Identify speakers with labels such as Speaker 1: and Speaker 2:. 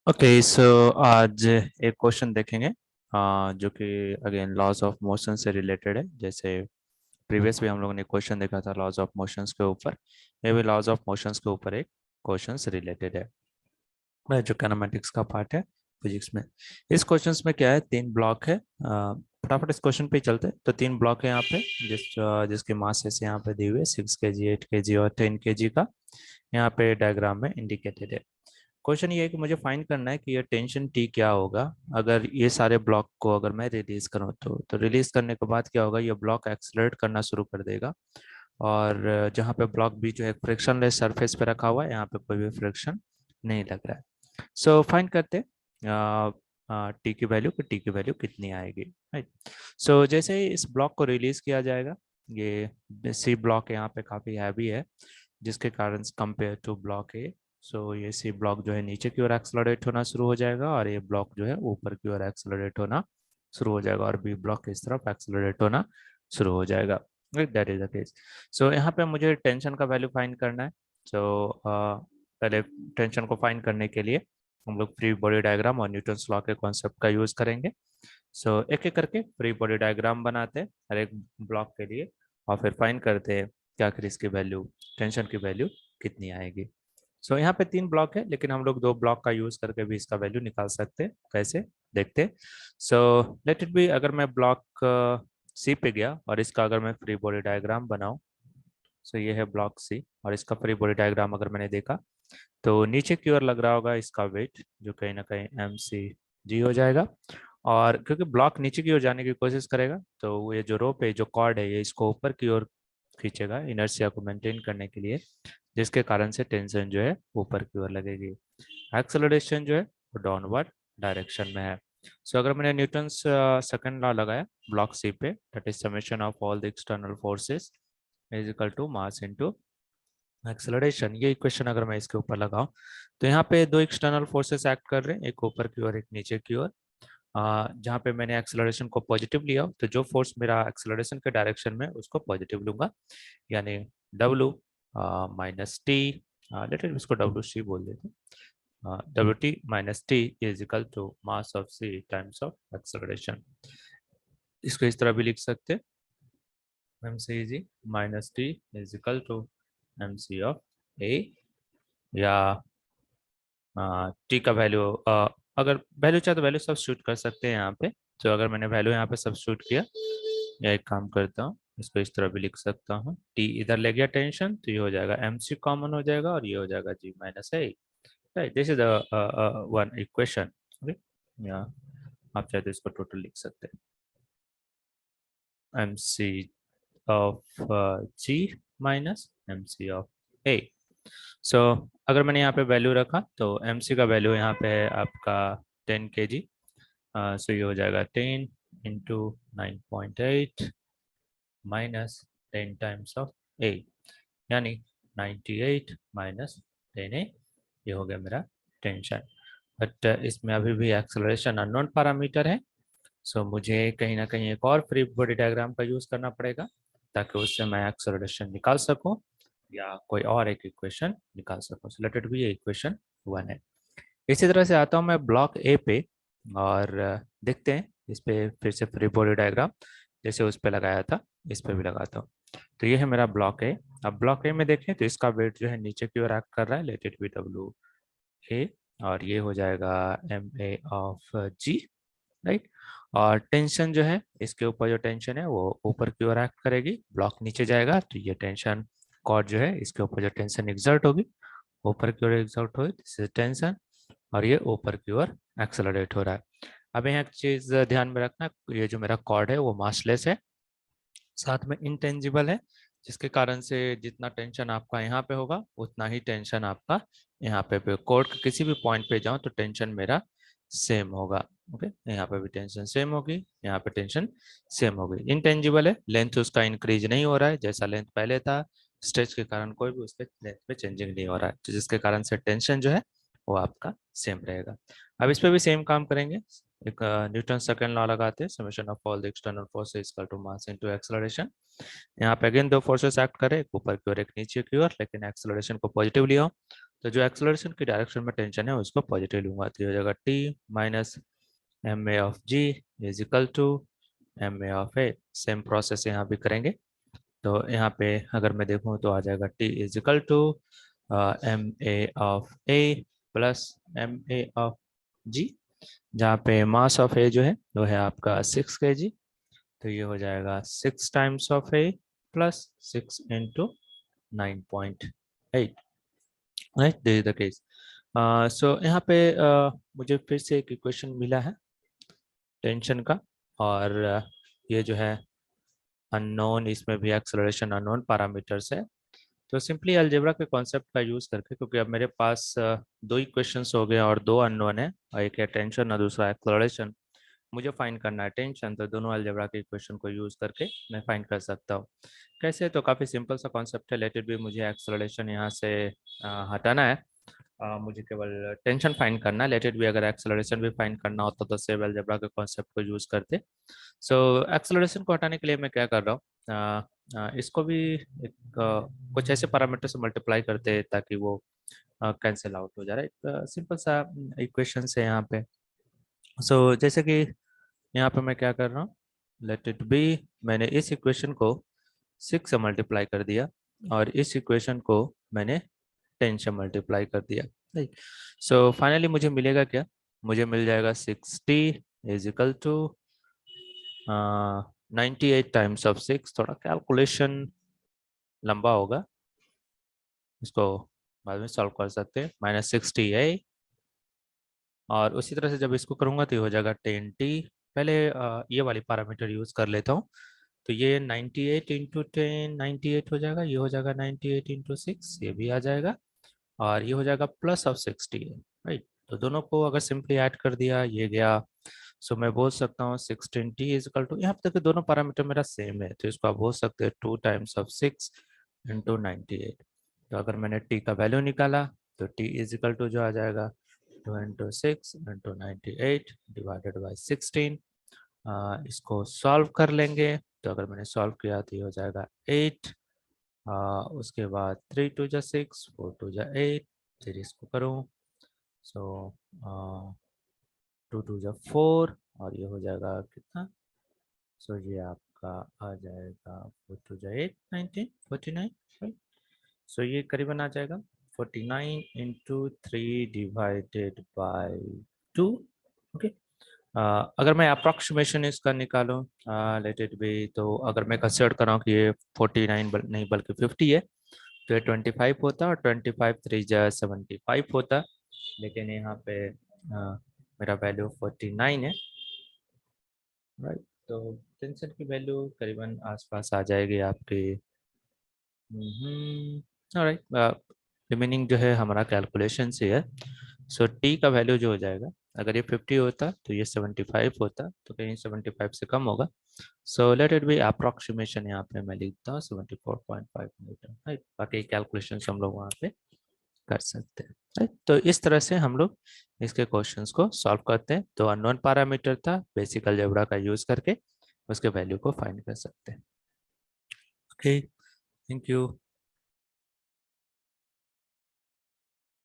Speaker 1: Okay so आज एक question देखेंगे जो कि अगेन लॉज ऑफ मोशन से रिलेटेड है। जैसे प्रीवियस भी हम लोगों ने क्वेश्चन देखा था लॉज ऑफ मोशंस के ऊपर, ये भी लॉज ऑफ मोशंस के ऊपर एक क्वेश्चंस रिलेटेड है जो कैनामेटिक्स का पार्ट है फिजिक्स में। इस क्वेश्चंस में क्या है, तीन ब्लॉक है। फटाफट इस क्वेश्चन पे ही चलते हैं। तो तीन ब्लॉक है यहाँ पे जिसके मासेस यहाँ पे दिए हुए 6 kg, 8 kg और 10 kg का यहाँ पे डायग्राम में इंडिकेटेड है। क्वेश्चन ये है कि मुझे फाइंड करना है कि ये टेंशन टी क्या होगा अगर ये सारे ब्लॉक को अगर मैं रिलीज करूँ। तो रिलीज करने के बाद क्या होगा, ये ब्लॉक एक्सलरेट करना शुरू कर देगा। और जहाँ पे ब्लॉक भी जो है फ्रिक्शनलेस सरफेस पे रखा हुआ है, यहाँ पे कोई भी फ्रिक्शन नहीं लग रहा है। सो फाइंड करते टी की वैल्यू कि टी की वैल्यू कितनी आएगी, राइट। सो जैसे ही इस ब्लॉक को रिलीज किया जाएगा, ये सी ब्लॉक यहाँ पे काफ़ी हैवी है, जिसके कारण कंपेयर टू ब्लॉक ए, सो ये सी ब्लॉक जो है नीचे की ओर एक्सलरेट होना शुरू हो जाएगा और ये ब्लॉक जो है ऊपर की ओर एक्सलरेट होना शुरू हो जाएगा और बी ब्लॉक इस तरफ एक्सलरेट होना शुरू हो जाएगा। That is the case. So यहाँ पे मुझे टेंशन का वैल्यू फाइंड करना है। सो पहले टेंशन को फाइंड करने के लिए हम लोग फ्री बॉडी डायग्राम और न्यूटन्स लॉ के कॉन्सेप्ट का यूज करेंगे। सो एक एक करके फ्री बॉडी डायग्राम बनाते हैं हर एक ब्लॉक के लिए और फिर फाइंड करते हैं कि आखिर इसकी वैल्यू, टेंशन की वैल्यू कितनी आएगी। सो यहाँ पे तीन ब्लॉक है, लेकिन हम लोग दो ब्लॉक का यूज करके भी इसका वैल्यू निकाल सकते हैं। कैसे, देखते। सो लेट इट बी, अगर मैं ब्लॉक सी पे गया और इसका अगर मैं फ्री बॉडी डायग्राम बनाऊं, सो ये है ब्लॉक सी और इसका फ्री बॉडी डायग्राम अगर मैंने देखा तो नीचे की ओर लग रहा होगा इसका वेट जो कहीं ना कहीं mc g हो जाएगा। और क्योंकि ब्लॉक नीचे की ओर जाने की कोशिश करेगा तो वो ये जो रोप है, जो कॉर्ड है, ये इसको ऊपर की ओर खींचेगा इनर्शिया को मेंटेन करने के लिए, जिसके कारण से टेंशन जो है ऊपर की ओर लगेगी। एक्सेलरेशन जो है वो डाउनवर्ड डायरेक्शन में है। सो अगर मैंने न्यूटन्स सेकंड लॉ लगाया ब्लॉक सी पे, that is summation of all the external forces is equal to mass into acceleration, ये इक्वेशन अगर मैं इसके ऊपर लगाऊं तो यहाँ पे दो एक्सटर्नल फोर्सेस एक्ट कर रहे हैं, एक ऊपर की ओर एक नीचे की ओर। जहाँ पे मैंने एक्सेलरेशन को पॉजिटिव लिया तो जो फोर्स मेरा एक्सेलरेशन के डायरेक्शन में उसको पॉजिटिव लूंगा, यानी डब्लू माइनस टी, लेटर इसको डब्लू सी बोल देते हैं, W T minus T is equal to mass of C times of acceleration. इसको इस तरह भी लिख सकते हैं, M C G minus T is equal to M C of A, या टी का वैल्यू अगर वैल्यू चाहे तो वैल्यू सब्स्टिट्यूट कर सकते हैं यहाँ पे। तो अगर मैंने वैल्यू यहाँ पे सब्स्टिट्यूट किया, या एक काम करता हूँ इसको इस तरह भी लिख सकता हूँ, टी इधर ले गया टेंशन तो ये हो जाएगा एम सी कॉमन हो जाएगा और ये हो जाएगा G minus A, right. This is one equation. या आप चाहे तो इसको टोटल लिख सकते हैं, M C of G minus M C of A. So अगर मैंने यहाँ पे वैल्यू रखा तो एम सी का वैल्यू यहाँ पे है आपका 10 kg। सो ये हो जाएगा 10 × 9.8 माइनस 10 टाइम्स ऑफ ए, यानी 98 माइनस 10a, ये हो गया मेरा टेंशन। बट इसमें अभी भी एक्सेलरेशन अननोन पैरामीटर है। सो मुझे कहीं ना कहीं एक और फ्री बॉडी डायग्राम का यूज करना पड़ेगा ताकि उससे मैं एक्सेलरेशन निकाल सकूं या कोई और एक इक्वेशन निकाल सकूं। So let it B equation 1 है। इसी तरह से आता हूँ मैं ब्लॉक ए पे और देखते हैं इस पे फिर से फ्री बॉडी डायग्राम जैसे उस पे लगाया था इस पे भी लगाता हूँ। तो ये है मेरा ब्लॉक ए। अब ब्लॉक ए में देखें तो इसका वेट जो है नीचे की ओर एक्ट कर रहा है, let it be W A, और ये हो जाएगा M A of G, right. और टेंशन जो है इसके ऊपर जो टेंशन है वो ऊपर की ओर एक्ट करेगी, ब्लॉक नीचे जाएगा तो ये टेंशन कॉर्ड जो है इसके ऊपर जो टेंशन एग्जर्ट होगी, ऊपर की ओर एग्जर्ट होगी, दिस इज टेंशन, और ये ऊपर की ओर एक्सेलरेट हो रहा है। अब यहाँ एक चीज ध्यान में रखना, ये जो मेरा कॉर्ड है वो मासलेस है, साथ में इंटेंजिबल है, जिसके कारण से जितना टेंशन आपका यहाँ पे होगा उतना ही टेंशन आपका यहाँ पे कॉर्ड के किसी भी पॉइंट पे जाऊं तो टेंशन मेरा सेम होगा। ओके, यहाँ पे भी टेंशन सेम होगी, यहाँ पे टेंशन सेम होगी। इंटेंजिबल है, लेंथ उसका इंक्रीज नहीं हो रहा है, जैसा लेंथ पहले था स्ट्रेच के कारण कोई भी उसके लेंथ पे चेंजिंग नहीं हो रहा है, तो जिसके कारण से टेंशन जो है वो आपका सेम रहेगा। अब इस पे भी सेम काम करेंगे, एक न्यूटन सेकंड लॉ लगाते हैं, summation of all the external forces equal to mass into acceleration. यहाँ पे अगेन दो फोर्सेस एक्ट करें, एक ऊपर की ओर एक नीचे की ओर, लेकिन एक्सेलरेशन को पॉजिटिव लिया तो जो एक्सेलरेशन की डायरेक्शन में टेंशन है उसको पॉजिटिव लूंगा, तो हो जाएगा T minus M A of G is equal to M A of A. Same process यहाँ भी करेंगे, तो यहाँ पे अगर मैं देखूँ तो आ जाएगा T is equal to M A of A plus M A of G, जहाँ पे मास ऑफ ए जो है वो है आपका 6 kg, तो ये हो जाएगा 6 times of A plus 6 into 9.8, right, this is the case. So यहाँ पे मुझे फिर से एक इक्वेशन मिला है टेंशन का, और ये जो है अननोन, इसमें भी एक्सेलरेशन अननोन पैरामीटर्स है। तो सिंपली अलजेब्रा के कॉन्सेप्ट का यूज करके, क्योंकि अब मेरे पास दो इक्वेशंस हो गए और दो अननोन है, और एक है टेंशन और दूसरा एक्सेलरेशन, मुझे फाइंड करना है टेंशन, तो दोनों अलजेब्रा के इक्वेशन को यूज करके मैं फाइंड कर सकता हूँ। कैसे, तो काफ़ी सिंपल सा कॉन्सेप्ट है। लेट इट बी, मुझे एक्सेलरेशन यहाँ से हटाना है, मुझे केवल टेंशन फाइंड करना है। लेट इट बी, अगर एक्सेलरेशन भी फाइंड करना होता तो सेव अलजेब्रा के कॉन्सेप्ट को यूज करते। सो एक्सेलरेशन को हटाने के लिए मैं क्या कर रहा हूँ, इसको भी एक कुछ ऐसे पैरामीटर से मल्टीप्लाई करते हैं ताकि वो कैंसिल आउट हो जा रहा है। एक सिंपल सा इक्वेशन है यहाँ पे। सो जैसे कि यहाँ पे मैं क्या कर रहा हूँ, लेट इट बी, मैंने इस इक्वेशन को 6 से मल्टीप्लाई कर दिया और इस इक्वेशन को मैंने 10 से मल्टीप्लाई कर दिया, राइट। सो फाइनली मुझे मिलेगा क्या, मुझे मिल जाएगा 60 is equal to 98 times of 6। थोड़ा कैलकुलेशन लंबा होगा, इसको बाद में सॉल्व कर सकते हैं। -60a, और उसी तरह से जब इसको करूँगा तो ये हो जाएगा 10t। पहले ये वाली पैरामीटर यूज़ कर लेता हूँ, तो ये 98 इंटू 10 98 हो जाएगा, ये हो जाएगा 98 इंटू 6, ये भी आ जाएगा, और ये हो जाएगा प्लस ऑफ 60 है, राइट। तो दोनों को अगर सिंपली ऐड कर दिया, ये गया। सो मैं बोल सकता हूँ 16t इज इक्वल टू, यहाँ पे देखिए दोनों पैरामीटर मेरा सेम है, तो इसको आप बोल सकते हैं 2 टाइम्स ऑफ 6 इंटू 98। तो अगर मैंने t का वैल्यू निकाला तो t इज इक्वल टू जो आ जाएगा 2 इंटू 6 इंटू 98 डिवाइडेड बाई 16। इसको सॉल्व कर लेंगे, तो अगर मैंने सॉल्व किया तो ये हो जाएगा 8। उसके बाद 3 2 जा 6, 4 2 जा 8, फिर इसको करूँ, सो 2 2 जा 4, और ये हो जाएगा कितना, सो ये आपका आ जाएगा 4 2 जा 8 19 49, राइट। सो ये करीबन आ जाएगा 49 इंटू 3 डिवाइडेड बाई 2, ओके। अगर मैं अप्रॉक्सीमेशन इसका निकालूं, लेट इट बी, तो अगर मैं कंसिडर कर रहा हूँ कि ये 49 नहीं बल्कि 50 है, तो ये 25 होता और 25 3 जा 75 होता, लेकिन यहाँ पे मेरा वैल्यू 49 है, राइट। तो टेंशन की वैल्यू करीबन आसपास आ जाएगी आपकी। राइट, रिमेनिंग जो है हमारा कैलकुलेशन से है। सो टी का वैल्यू जो हो जाएगा, अगर ये 50 होता तो ये 75 होता, तो कहीं 75 से कम होगा। So let it B approximation, यहाँ पे मैं लिखता हूँ 74.5 मीटर, राइट। बाकी कैलकुलेशन हम लोग वहाँ पे कर सकते हैं, राइट। तो इस तरह से हम लोग इसके क्वेश्चंस को सॉल्व करते हैं। तो अननोन पैरामीटर था, बेसिक अलजेब्रा का यूज करके उसके वैल्यू को फाइंड कर सकते हैं। Okay, thank you.